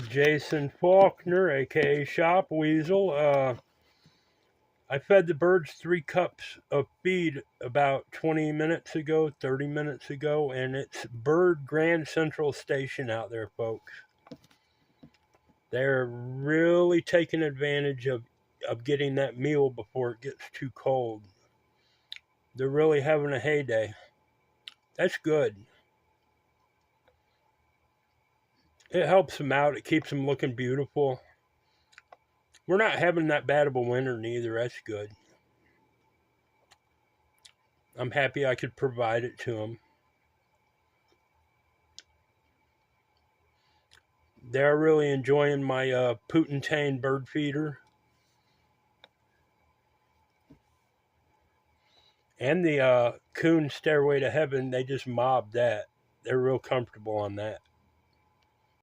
Jason Faulkner, aka Shop Weasel. I fed the birds 3 cups of feed about 20 minutes ago, 30 minutes ago, and it's Bird Grand Central Station out there, folks. They're really taking advantage of getting that meal before it gets too cold. They're really having a heyday. That's good. It helps them out. It keeps them looking beautiful. We're not having that bad of a winter neither. That's good. I'm happy I could provide it to them. They're really enjoying my Putantane bird feeder and the Coon Stairway to Heaven. They just mobbed that. They're real comfortable on that.